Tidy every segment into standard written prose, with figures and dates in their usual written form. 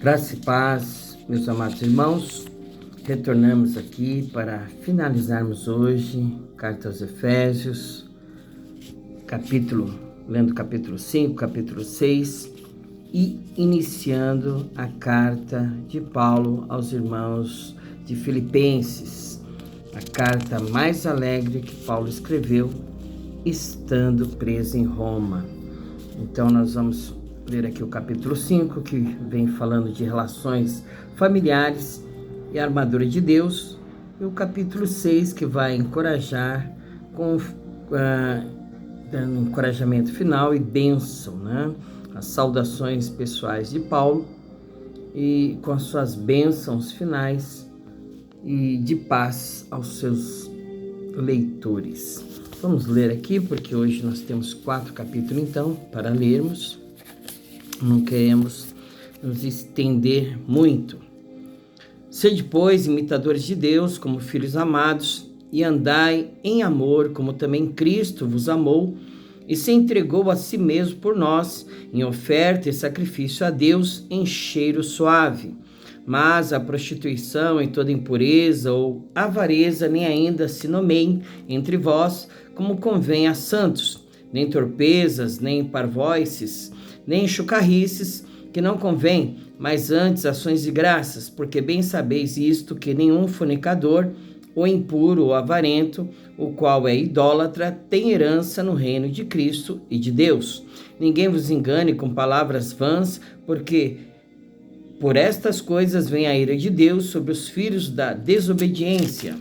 Graça e paz, meus amados irmãos, retornamos aqui para finalizarmos hoje Carta aos Efésios, lendo capítulo 5, capítulo 6 e iniciando a carta de Paulo aos irmãos de Filipenses, a carta mais alegre que Paulo escreveu estando preso em Roma. Então nós vamos ler aqui o capítulo 5, que vem falando de relações familiares e a armadura de Deus, e o capítulo 6, que vai encorajar, dando encorajamento final e bênção, né? As saudações pessoais de Paulo, e com as suas bênçãos finais e de paz aos seus leitores. Vamos ler aqui, porque hoje nós temos 4 capítulos, então, para lermos. Não queremos nos estender muito. Sede, pois, imitadores de Deus, como filhos amados, e andai em amor, como também Cristo vos amou, e se entregou a si mesmo por nós, em oferta e sacrifício a Deus, em cheiro suave. Mas a prostituição e toda impureza ou avareza nem ainda se nomeiem entre vós, como convém a santos, nem torpezas, nem parvoices, nem chocarrices, que não convém, mas antes ações de graças, porque bem sabeis isto, que nenhum fornicador, ou impuro, ou avarento, o qual é idólatra, tem herança no reino de Cristo e de Deus. Ninguém vos engane com palavras vãs, porque por estas coisas vem a ira de Deus sobre os filhos da desobediência.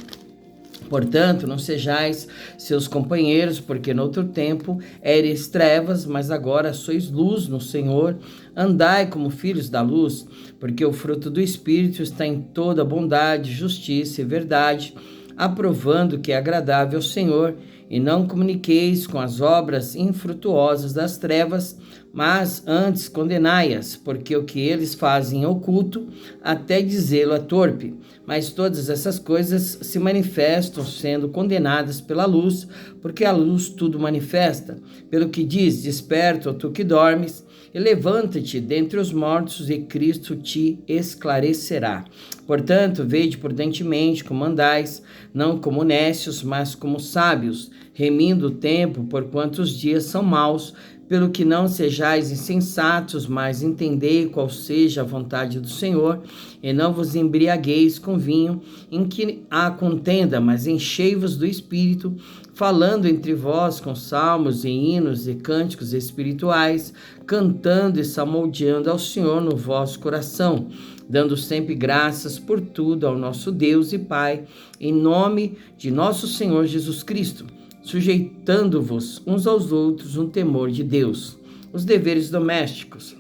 Portanto, não sejais seus companheiros, porque noutro tempo eres trevas, mas agora sois luz no Senhor. Andai como filhos da luz, porque o fruto do Espírito está em toda bondade, justiça e verdade, aprovando que é agradável ao Senhor, e não comuniqueis com as obras infrutuosas das trevas, mas antes condenai-as, porque o que eles fazem em oculto, até dizê-lo é torpe. Mas todas essas coisas se manifestam sendo condenadas pela luz, porque a luz tudo manifesta. Pelo que diz: desperta, ó tu que dormes, e levanta-te dentre os mortos, e Cristo te esclarecerá. Portanto, vede prudentemente como andais, não como nécios, mas como sábios, remindo o tempo, porquanto os dias são maus. Pelo que não sejais insensatos, mas entendei qual seja a vontade do Senhor, e não vos embriagueis com vinho, em que há contenda, mas enchei-vos do Espírito, falando entre vós com salmos e hinos e cânticos espirituais, cantando e salmodiando ao Senhor no vosso coração, dando sempre graças por tudo ao nosso Deus e Pai, em nome de nosso Senhor Jesus Cristo, sujeitando-vos uns aos outros no temor de Deus. Os deveres domésticos.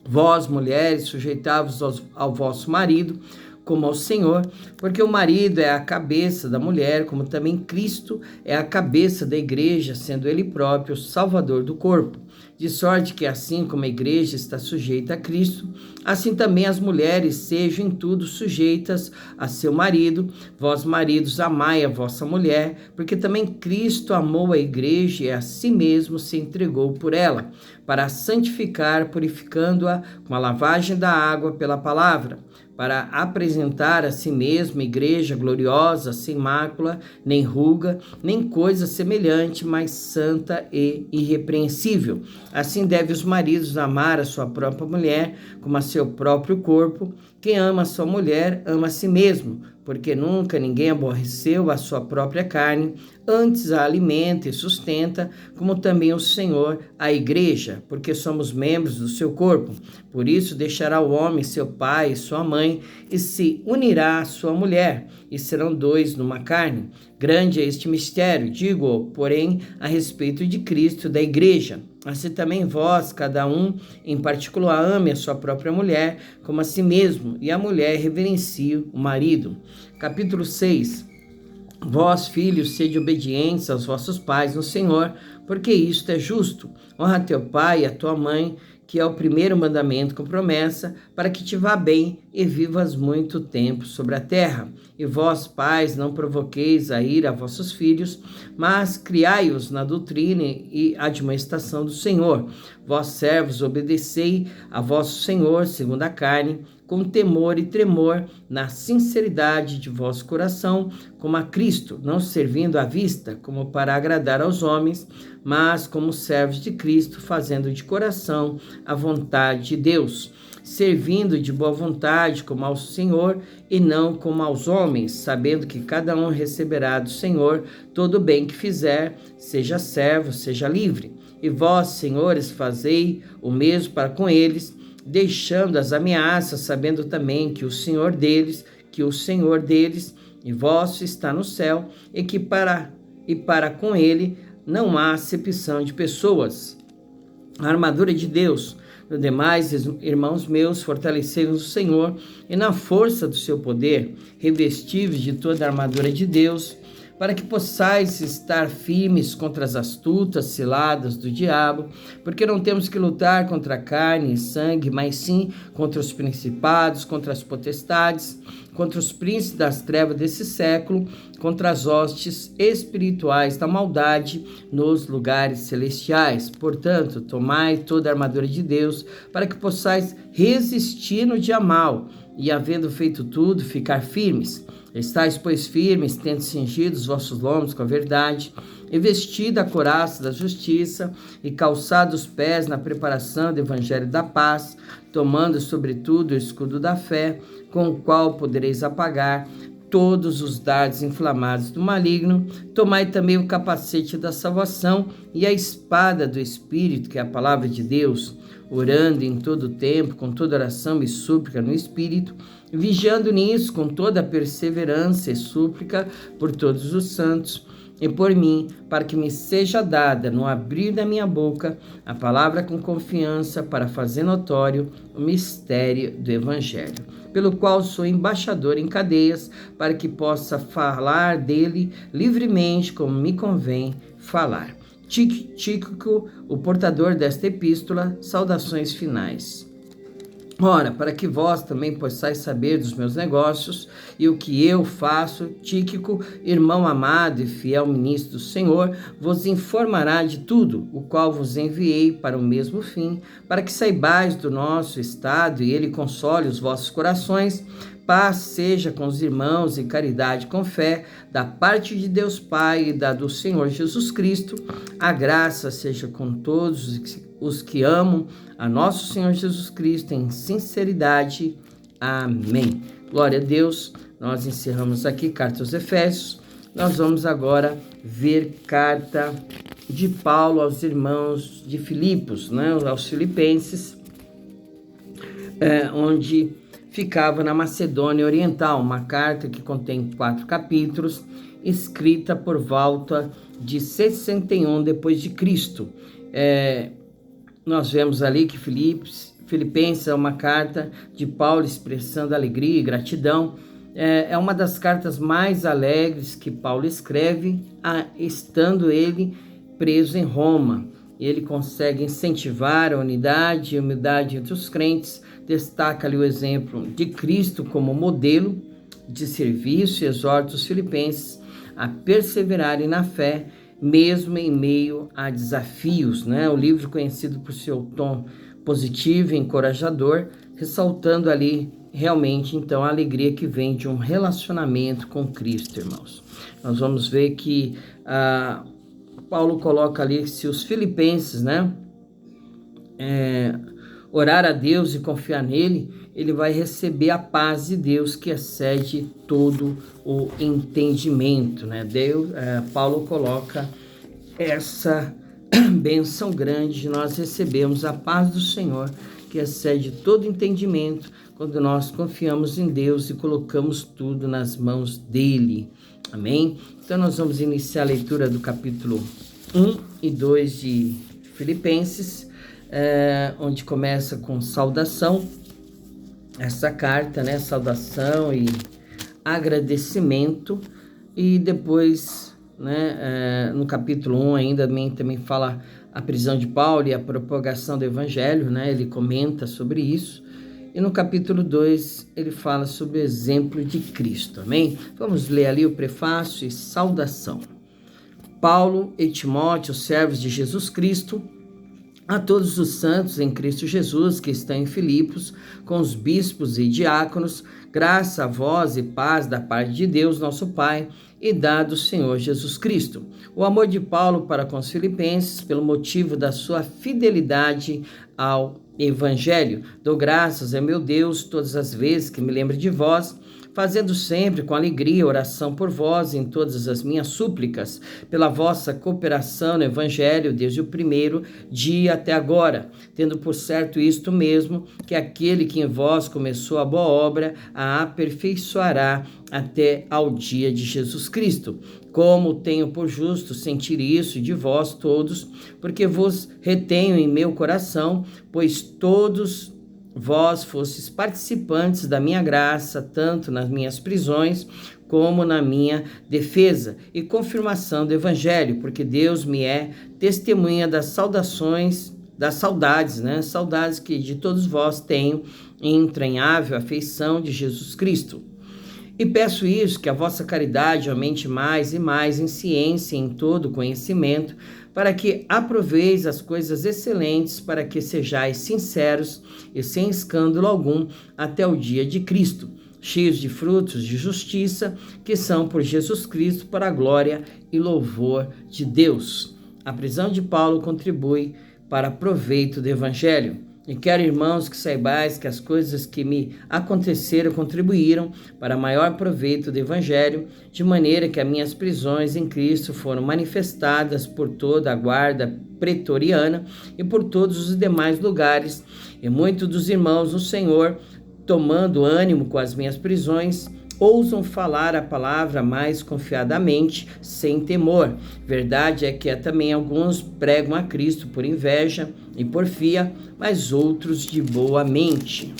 Vós, mulheres, sujeitai-vos ao vosso marido, como ao Senhor, porque o marido é a cabeça da mulher, como também Cristo é a cabeça da igreja, sendo ele próprio o salvador do corpo. De sorte que assim como a igreja está sujeita a Cristo, assim também as mulheres sejam em tudo sujeitas a seu marido. Vós, maridos, amai a vossa mulher, porque também Cristo amou a igreja e a si mesmo se entregou por ela, para a santificar, purificando-a com a lavagem da água pela palavra, para apresentar a si mesma igreja gloriosa, sem mácula, nem ruga, nem coisa semelhante, mas santa e irrepreensível. Assim deve os maridos amar a sua própria mulher, como a seu próprio corpo. Quem ama a sua mulher, ama a si mesmo, porque nunca ninguém aborreceu a sua própria carne, antes a alimenta e sustenta, como também o Senhor a igreja, porque somos membros do seu corpo. Por isso deixará o homem seu pai e sua mãe, e se unirá à sua mulher, e serão dois numa carne. Grande é este mistério, digo, porém, a respeito de Cristo e da igreja. Assim também vós, cada um em particular, ame a sua própria mulher como a si mesmo, e a mulher reverencie o marido. Capítulo 6. Vós, filhos, sede obedientes aos vossos pais no Senhor, porque isto é justo. Honra teu pai e a tua mãe, que é o primeiro mandamento com promessa, para que te vá bem e vivas muito tempo sobre a terra. E vós, pais, não provoqueis a ira a vossos filhos, mas criai-os na doutrina e admoestação do Senhor. Vós, servos, obedecei a vosso Senhor, segundo a carne, com temor e tremor, na sinceridade de vosso coração, como a Cristo, não servindo à vista, como para agradar aos homens, mas como servos de Cristo, fazendo de coração a vontade de Deus, servindo de boa vontade como ao Senhor e não como aos homens, sabendo que cada um receberá do Senhor todo o bem que fizer, seja servo, seja livre. E vós, senhores, fazei o mesmo para com eles, deixando as ameaças, sabendo também que o Senhor deles e vosso está no céu, e que para com ele não há acepção de pessoas. A armadura de Deus. No demais, irmãos meus, fortalecei-vos no Senhor e na força do seu poder, revestivos de toda a armadura de Deus, para que possais estar firmes contra as astutas ciladas do diabo, porque não temos que lutar contra carne e sangue, mas sim contra os principados, contra as potestades, contra os príncipes das trevas desse século, contra as hostes espirituais da maldade nos lugares celestiais. Portanto, tomai toda a armadura de Deus, para que possais resistir no dia mau, e havendo feito tudo, ficar firmes. Estais, pois, firmes, tendo cingido os vossos lombos com a verdade, e vestida a couraça da justiça, e calçado os pés na preparação do evangelho da paz, tomando sobretudo o escudo da fé, com o qual podereis apagar todos os dardos inflamados do maligno. Tomai também o capacete da salvação e a espada do Espírito, que é a palavra de Deus, orando em todo o tempo, com toda oração e súplica no Espírito, vigiando nisso com toda perseverança e súplica por todos os santos e por mim, para que me seja dada no abrir da minha boca a palavra com confiança, para fazer notório o mistério do Evangelho, pelo qual sou embaixador em cadeias, para que possa falar dele livremente como me convém falar. Tíquico, o portador desta epístola, saudações finais. Ora, para que vós também possais saber dos meus negócios e o que eu faço, Tíquico, irmão amado e fiel ministro do Senhor, vos informará de tudo, o qual vos enviei para o mesmo fim, para que saibais do nosso estado e ele console os vossos corações. Paz seja com os irmãos e caridade com fé, da parte de Deus Pai e da do Senhor Jesus Cristo. A graça seja com todos os que amam a nosso Senhor Jesus Cristo em sinceridade. Amém. Glória a Deus. Nós encerramos aqui carta aos Efésios. Nós vamos agora ver carta de Paulo aos irmãos de Filipos, aos filipenses, onde ficava na Macedônia Oriental, uma carta que contém 4 capítulos, escrita por volta de 61 depois de Cristo. Nós vemos ali que Filipenses é uma carta de Paulo expressando alegria e gratidão. É uma das cartas mais alegres que Paulo escreve, estando ele preso em Roma. Ele consegue incentivar a unidade e humildade entre os crentes, destaca ali o exemplo de Cristo como modelo de serviço e exorta os filipenses a perseverarem na fé, mesmo em meio a desafios, O livro conhecido por seu tom positivo e encorajador, ressaltando ali realmente, então, a alegria que vem de um relacionamento com Cristo, irmãos. Nós vamos ver que Paulo coloca ali, se os filipenses, orar a Deus e confiar nele, ele vai receber a paz de Deus que excede todo o entendimento, Paulo coloca essa bênção grande, nós recebemos a paz do Senhor que excede todo entendimento quando nós confiamos em Deus e colocamos tudo nas mãos dele. Amém? Então nós vamos iniciar a leitura do capítulo 1 e 2 de Filipenses, onde começa com saudação, essa carta, saudação e agradecimento, e depois, no capítulo 1 ainda também fala a prisão de Paulo e a propagação do evangelho, né? Ele comenta sobre isso. E no capítulo 2, ele fala sobre o exemplo de Cristo, amém? Vamos ler ali o prefácio e saudação. Paulo e Timóteo, servos de Jesus Cristo, a todos os santos em Cristo Jesus que estão em Filipos, com os bispos e diáconos, graça a vós e paz da parte de Deus, nosso Pai, e da do Senhor Jesus Cristo. O amor de Paulo para com os filipenses, pelo motivo da sua fidelidade ao Evangelho. Dou graças a meu Deus todas as vezes que me lembro de vós, fazendo sempre com alegria oração por vós em todas as minhas súplicas, pela vossa cooperação no Evangelho desde o primeiro dia até agora, tendo por certo isto mesmo, que aquele que em vós começou a boa obra a aperfeiçoará até ao dia de Jesus Cristo. Como tenho por justo sentir isso de vós todos, porque vos retenho em meu coração, pois todos vós fostes participantes da minha graça, tanto nas minhas prisões como na minha defesa e confirmação do Evangelho, porque Deus me é testemunha das saudações, das saudades, né? Saudades que de todos vós tenho em entranhável afeição de Jesus Cristo. E peço isso, que a vossa caridade aumente mais e mais em ciência e em todo conhecimento, para que aproveis as coisas excelentes, para que sejais sinceros e sem escândalo algum até o dia de Cristo, cheios de frutos de justiça, que são por Jesus Cristo para a glória e louvor de Deus. A prisão de Paulo contribui para proveito do Evangelho. E quero, irmãos, que saibais que as coisas que me aconteceram contribuíram para maior proveito do Evangelho, de maneira que as minhas prisões em Cristo foram manifestadas por toda a guarda pretoriana e por todos os demais lugares, e muitos dos irmãos no Senhor, tomando ânimo com as minhas prisões, ousam falar a palavra mais confiadamente, sem temor. Verdade é que também alguns pregam a Cristo por inveja e porfia, mas outros de boa mente.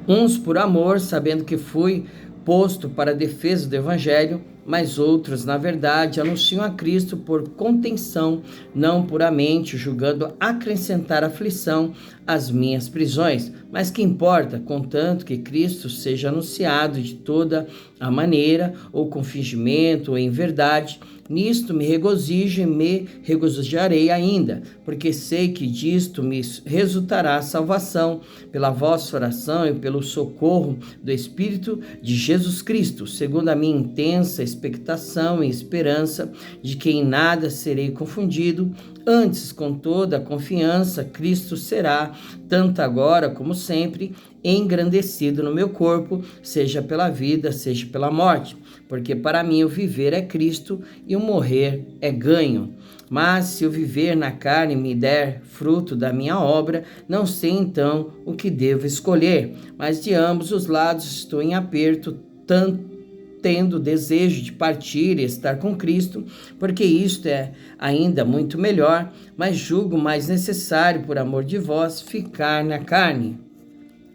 Uns por amor, sabendo que fui posto para a defesa do Evangelho, mas outros, na verdade, anunciam a Cristo por contenção, não puramente, julgando acrescentar aflição às minhas prisões. Mas que importa, contanto que Cristo seja anunciado de toda a maneira, ou com fingimento, ou em verdade, nisto me regozijo e me regozijarei ainda, porque sei que disto me resultará salvação, pela vossa oração e pelo socorro do Espírito de Jesus Cristo, segundo a minha intensa expectação e esperança de que em nada serei confundido. Antes, com toda a confiança, Cristo será, tanto agora como sempre, engrandecido no meu corpo, seja pela vida, seja pela morte. Porque para mim o viver é Cristo e o morrer é ganho. Mas se o viver na carne me der fruto da minha obra, não sei então o que devo escolher. Mas de ambos os lados estou em aperto, tanto tendo desejo de partir e estar com Cristo, porque isto é ainda muito melhor, mas julgo mais necessário, por amor de vós, ficar na carne.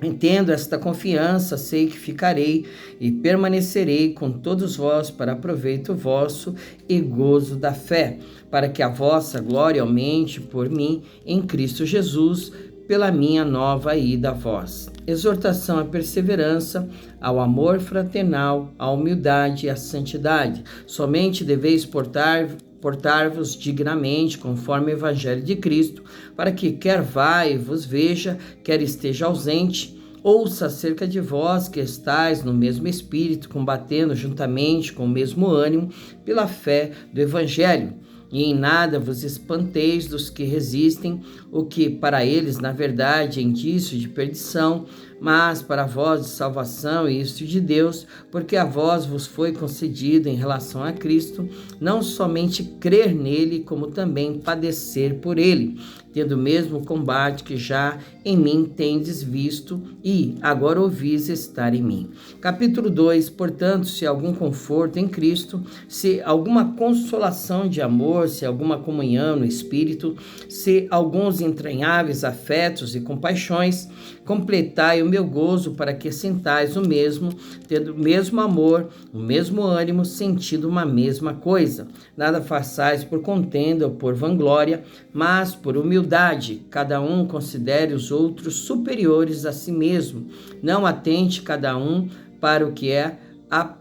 Entendo esta confiança, sei que ficarei e permanecerei com todos vós para proveito vosso e gozo da fé, para que a vossa glória aumente por mim em Cristo Jesus, pela minha nova ida a vós. Exortação à perseverança, ao amor fraternal, à humildade e à santidade. Somente deveis portar-vos dignamente, conforme o Evangelho de Cristo, para que quer vá e vos veja, quer esteja ausente, ouça acerca de vós que estáis no mesmo espírito, combatendo juntamente com o mesmo ânimo, pela fé do Evangelho. E em nada vos espanteis dos que resistem, o que para eles, na verdade, é indício de perdição, mas para vós de salvação, e isto de Deus, porque a vós vos foi concedido em relação a Cristo, não somente crer nele, como também padecer por ele, tendo o mesmo combate que já em mim tendes visto e agora ouvis estar em mim. Capítulo 2, portanto, se algum conforto em Cristo, se alguma consolação de amor, se alguma comunhão no Espírito, se alguns entranháveis afetos e compaixões, completai o meu gozo para que sintais o mesmo, tendo o mesmo amor, o mesmo ânimo, sentindo uma mesma coisa. Nada façais por contenda ou por vanglória, mas por humildade. Cada um considere os outros superiores a si mesmo. Não atente cada um para o que é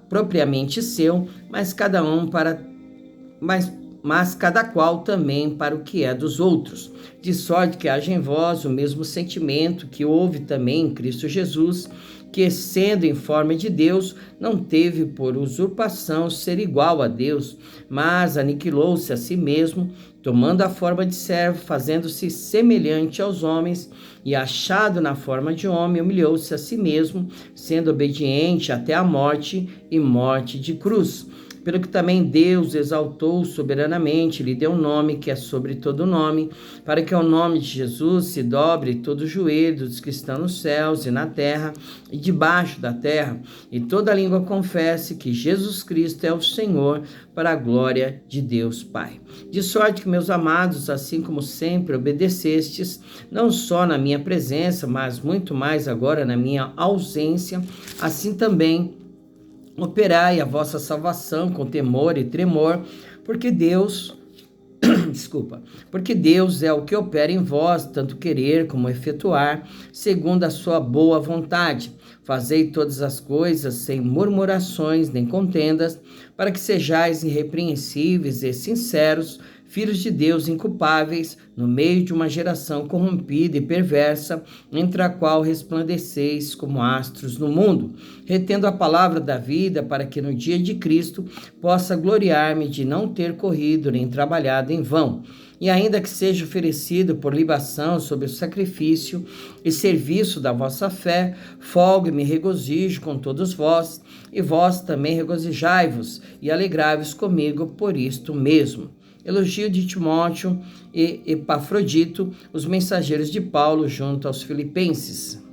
propriamente seu, mas cada qual também para o que é dos outros, de sorte que haja em vós o mesmo sentimento que houve também em Cristo Jesus, que, sendo em forma de Deus, não teve por usurpação ser igual a Deus, mas aniquilou-se a si mesmo, tomando a forma de servo, fazendo-se semelhante aos homens, e achado na forma de homem, humilhou-se a si mesmo, sendo obediente até a morte e morte de cruz. Pelo que também Deus exaltou soberanamente, lhe deu um nome que é sobre todo nome, para que ao nome de Jesus se dobre todo o joelho dos que estão nos céus e na terra e debaixo da terra, e toda língua confesse que Jesus Cristo é o Senhor, para a glória de Deus Pai. De sorte que, meus amados, assim como sempre obedecestes, não só na minha presença, mas muito mais agora na minha ausência, assim também operai a vossa salvação com temor e tremor, porque Deus é o que opera em vós, tanto querer como efetuar, segundo a sua boa vontade. Fazei todas as coisas sem murmurações nem contendas, para que sejais irrepreensíveis e sinceros, filhos de Deus inculpáveis, no meio de uma geração corrompida e perversa, entre a qual resplandeceis como astros no mundo, retendo a palavra da vida, para que no dia de Cristo possa gloriar-me de não ter corrido nem trabalhado em vão. E ainda que seja oferecido por libação sobre o sacrifício e serviço da vossa fé, folgo e me regozijo com todos vós, e vós também regozijai-vos e alegrai-vos comigo por isto mesmo. Elogio de Timóteo e Epafrodito, os mensageiros de Paulo junto aos Filipenses.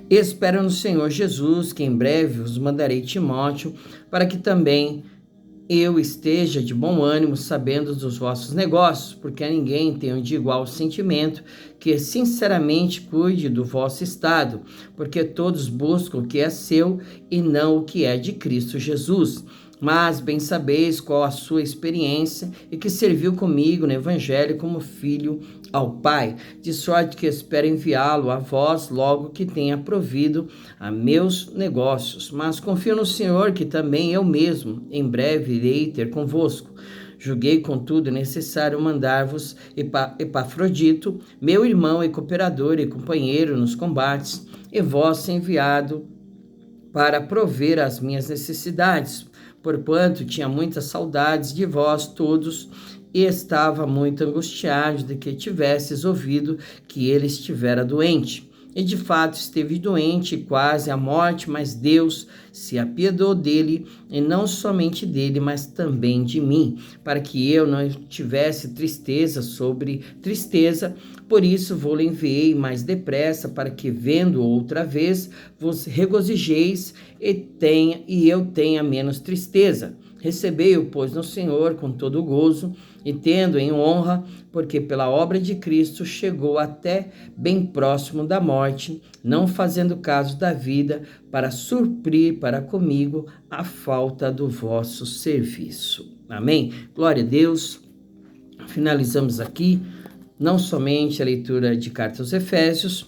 Espero no Senhor Jesus, que em breve vos mandarei Timóteo, para que também eu esteja de bom ânimo, sabendo dos vossos negócios, porque a ninguém tenho de igual sentimento, que sinceramente cuide do vosso estado, porque todos buscam o que é seu e não o que é de Cristo Jesus. Mas bem sabeis qual a sua experiência e que serviu comigo no Evangelho como filho ao Pai, de sorte que espero enviá-lo a vós logo que tenha provido a meus negócios. Mas confio no Senhor que também eu mesmo em breve irei ter convosco. Julguei, contudo, necessário mandar-vos Epafrodito, meu irmão e cooperador e companheiro nos combates, e vosso enviado para prover as minhas necessidades, porquanto tinha muitas saudades de vós todos e estava muito angustiado de que tivesses ouvido que ele estivera doente. E de fato esteve doente, quase à morte, mas Deus se apiedou dele, e não somente dele, mas também de mim, para que eu não tivesse tristeza sobre tristeza. Por isso vou-lhe enviei mais depressa, para que, vendo outra vez, vos regozijeis e eu tenha menos tristeza. Recebei-o, pois, no Senhor com todo o gozo, e tendo em honra, porque pela obra de Cristo chegou até bem próximo da morte, não fazendo caso da vida, para suprir para comigo a falta do vosso serviço. Amém? Glória a Deus. Finalizamos aqui não somente a leitura de carta aos Efésios,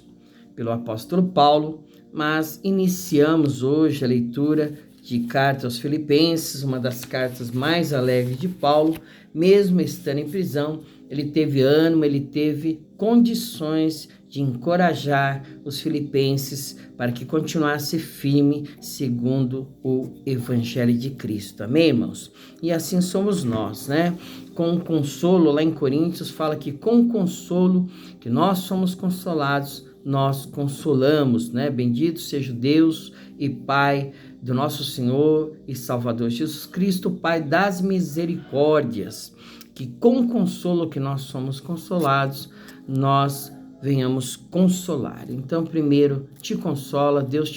pelo apóstolo Paulo, mas iniciamos hoje a leitura de carta aos Filipenses, uma das cartas mais alegres de Paulo. Mesmo estando em prisão, ele teve ânimo, ele teve condições de encorajar os filipenses para que continuasse firme segundo o Evangelho de Cristo. Amém, irmãos? E assim somos nós, né? Com consolo, lá em Coríntios fala que com consolo que nós somos consolados, nós consolamos, né? Bendito seja Deus e Pai do nosso Senhor e Salvador Jesus Cristo, Pai das misericórdias, que com o consolo que nós somos consolados, nós venhamos consolar. Então, primeiro, te consola, Deus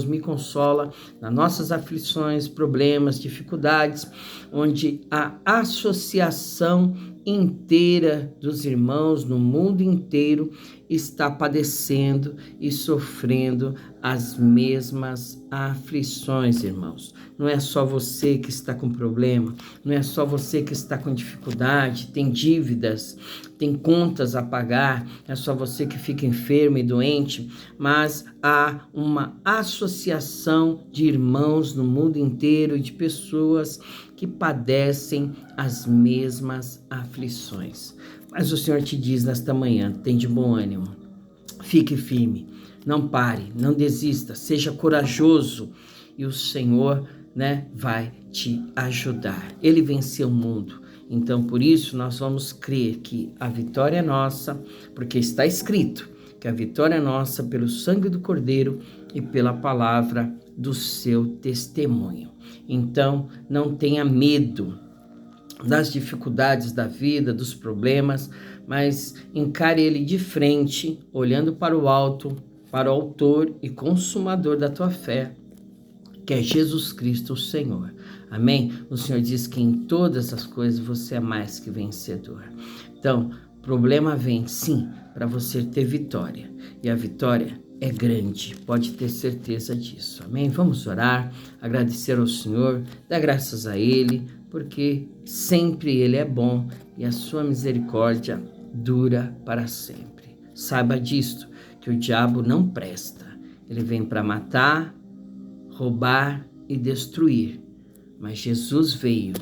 me consola nas nossas aflições, problemas, dificuldades, onde a associação inteira dos irmãos no mundo inteiro está padecendo e sofrendo as mesmas aflições, irmãos. Não é só você que está com problema, não é só você que está com dificuldade, tem dívidas, tem contas a pagar, é só você que fica enfermo e doente, mas há uma associação de irmãos no mundo inteiro e de pessoas que padecem as mesmas aflições. Mas o Senhor te diz nesta manhã, tem de bom ânimo, fique firme, não pare, não desista, seja corajoso e o Senhor, vai te ajudar. Ele venceu o mundo, então por isso nós vamos crer que a vitória é nossa, porque está escrito que a vitória é nossa pelo sangue do Cordeiro e pela palavra do seu testemunho. Então não tenha medo das dificuldades da vida, dos problemas, mas encare ele de frente, olhando para o alto, para o autor e consumador da tua fé, que é Jesus Cristo, o Senhor. Amém? O Senhor diz que em todas as coisas você é mais que vencedor. Então, problema vem, sim, para você ter vitória. E a vitória é grande, pode ter certeza disso. Amém? Vamos orar, agradecer ao Senhor, dar graças a Ele, porque sempre Ele é bom e a sua misericórdia dura para sempre. Saiba disto, que o diabo não presta. Ele vem para matar, roubar e destruir. Mas Jesus veio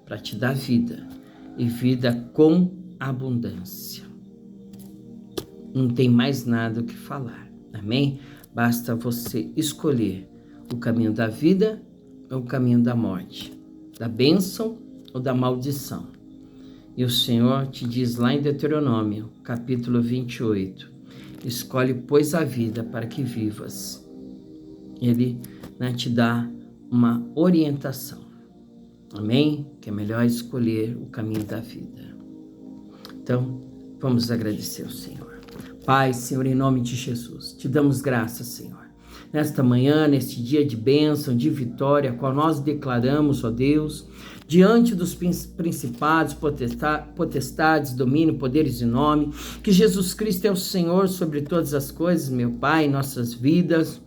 para te dar vida e vida com abundância. Não tem mais nada o que falar. Amém? Basta você escolher o caminho da vida ou o caminho da morte, da bênção ou da maldição. E o Senhor te diz lá em Deuteronômio, capítulo 28, escolhe, pois, a vida para que vivas. Ele te dá uma orientação. Amém? Que é melhor escolher o caminho da vida. Então, vamos agradecer ao Senhor. Pai, Senhor, em nome de Jesus, te damos graças, Senhor. Nesta manhã, neste dia de bênção, de vitória, qual nós declaramos, ó Deus, diante dos principados, potestades, domínio, poderes e nome, que Jesus Cristo é o Senhor sobre todas as coisas, meu Pai, em nossas vidas,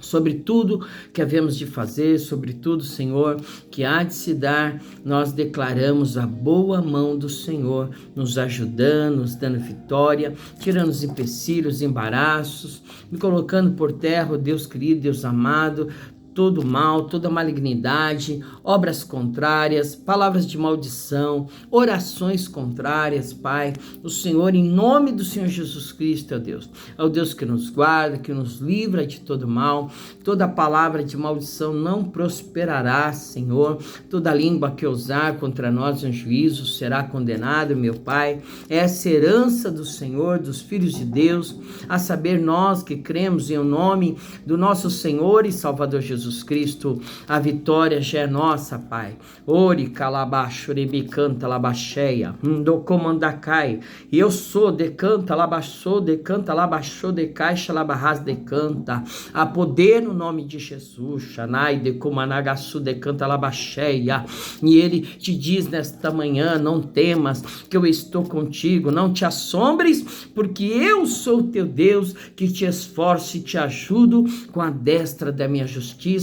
sobre tudo que havemos de fazer, sobre tudo, Senhor, que há de se dar, nós declaramos a boa mão do Senhor, nos ajudando, nos dando vitória, tirando os empecilhos, embaraços, me colocando por terra, ó Deus querido, Deus amado, todo mal, toda malignidade, obras contrárias, palavras de maldição, orações contrárias, Pai. O Senhor, em nome do Senhor Jesus Cristo, é o Deus que nos guarda, que nos livra de todo mal. Toda palavra de maldição não prosperará, Senhor. Toda língua que ousar contra nós em juízo será condenada, meu Pai. Essa herança do Senhor, dos filhos de Deus, a saber, nós que cremos em o nome do nosso Senhor e Salvador Jesus Cristo, a vitória já é nossa, Pai. Ori calabaxo rebicanta labaxeia, do comandacai. Eu sou decanta labaxou, decanta labaxou, decaixa labarras decanta. A poder no nome de Jesus, Xanai de comanagaçu decanta labaxeia. E ele te diz nesta manhã: não temas, que eu estou contigo, não te assombres, porque eu sou o teu Deus, que te esforço e te ajudo com a destra da minha justiça.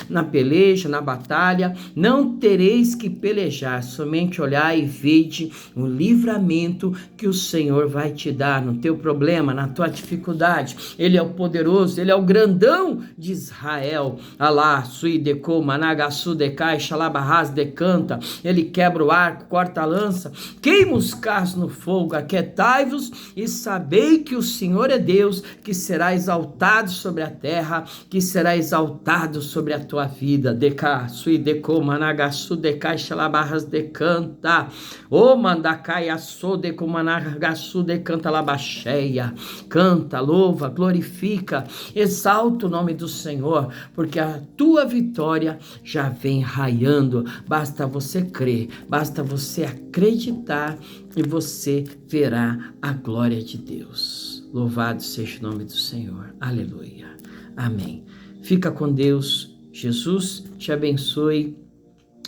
Na peleja, na batalha, não tereis que pelejar, somente olhar e vede o livramento que o Senhor vai te dar no teu problema, na tua dificuldade. Ele é o poderoso, ele é o grandão de Israel. Alá, suideco, managaçu decai, xalabarras decanta. Ele quebra o arco, corta a lança, queima os carros no fogo. Aquietai-vos e sabei que o Senhor é Deus, que será exaltado sobre a terra, que será exaltado sobre a tua vida. Deca, sui deco, managasu, decai, xalabarras, decanta. Ô, mandacai, açô, deco, managasu, decanta, labaxeia. Canta, louva, glorifica, exalta o nome do Senhor, porque a tua vitória já vem raiando. Basta você crer, basta você acreditar e você verá a glória de Deus. Louvado seja o nome do Senhor. Aleluia. Amém. Fica com Deus. Jesus te abençoe.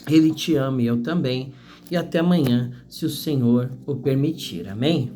Ele te ama e eu também. E até amanhã, se o Senhor o permitir. Amém?